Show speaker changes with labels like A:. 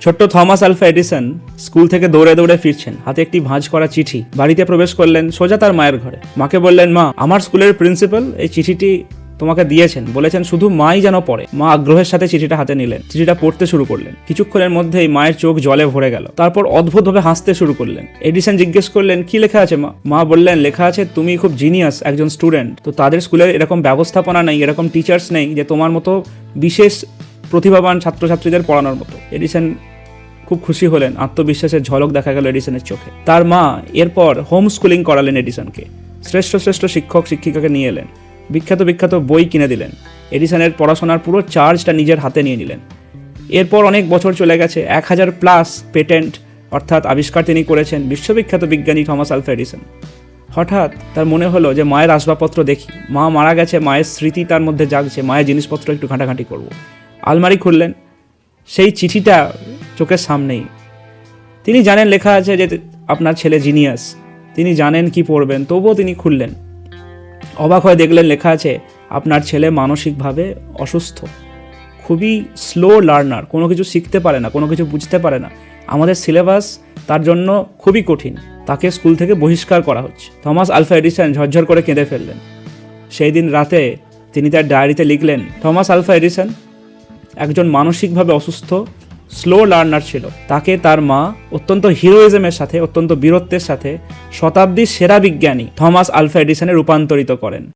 A: ছোট্ট Thomas Alva Edison school থেকে দৌড়ে দৌড়ে ফিরছেন, হাতে একটি ভাঁজ করা চিঠি। বাড়িতে প্রবেশ করলেন, সোজা তার মায়ের ঘরে। মাকে বললেন, মা, আমার স্কুলের প্রিন্সিপাল এই চিঠিটি তোমাকে দিয়েছেন, বলেছেন শুধু মাই যেন পড়ে। মা আগ্রহের সাথে চিঠিটা হাতে নিলেন, চিঠিটা পড়তে শুরু করলেন। কিছুক্ষণের মধ্যেই মায়ের চোখ জলে ভরে গেল। তারপর অদ্ভুতভাবে হাসতে শুরু করলেন। এডিসন জিজ্ঞেস করলেন, কি লেখা আছে মা? মা বললেন, লেখা আছে তুমি খুব জিনিয়াস একজন স্টুডেন্ট, তো তাদের স্কুলের এরকম ব্যবস্থাপনা নেই, এরকম টিচার্স নেই যে তোমার মতো বিশেষ প্রতিভাবান ছাত্রছাত্রীদের পড়ানোর মতো। এডিসন খুব খুশি হলেন, আত্মবিশ্বাসের ঝলক দেখা গেল এডিসনের চোখে। তার মা এরপর হোম স্কুলিং করালেন এডিসনকে। শ্রেষ্ঠ শ্রেষ্ঠ শিক্ষক শিক্ষিকাকে নিয়ে এলেন, বিখ্যাত বিখ্যাত বই কিনে দিলেন। এডিসনের পড়াশোনার পুরো চার্জটা নিজের হাতে নিয়ে নিলেন। এরপর অনেক বছর চলে গেছে, 1000+ পেটেন্ট অর্থাৎ আবিষ্কার তিনি করেছেন, বিশ্ববিখ্যাত বিজ্ঞানী থমাস আলভা এডিসন। হঠাৎ তার মনে হলো যে মায়ের আসবাবপত্র দেখি, মা মারা গেছে, মায়ের স্মৃতি তার মধ্যে জাগছে, মায়ের জিনিসপত্র একটু ঘাঁটাঘাঁটি করব। আলমারি খুললেন, সেই চিঠিটা চোখের সামনেই। তিনি জানেন লেখা আছে যে আপনার ছেলে জিনিয়াস, তিনি জানেন কি পড়বেন, তবুও তিনি খুললেন। অবাক হয়ে দেখলেন লেখা আছে আপনার ছেলে মানসিকভাবে অসুস্থ, খুবই স্লো লার্নার, কোনো কিছু শিখতে পারে না, কোনো কিছু বুঝতে পারে না। আমাদের সিলেবাস তার জন্য খুবই কঠিন, তাকে স্কুল থেকে বহিষ্কার করা হচ্ছে। থমাস আলভা এডিসন ঝরঝর করে কেঁদে ফেললেন। সেই দিন রাতে তিনি তার ডায়েরিতে লিখলেন, থমাস আলভা এডিসন একজন মানসিকভাবে অসুস্থ স্লো লার্নার ছিল। তাকে তার মা অত্যন্ত হিরোইজমের সাথে, অত্যন্ত বীরত্বের সাথে শতাব্দীর সেরা বিজ্ঞানী থমাস আলভা এডিসনে রূপান্তরিত করেন।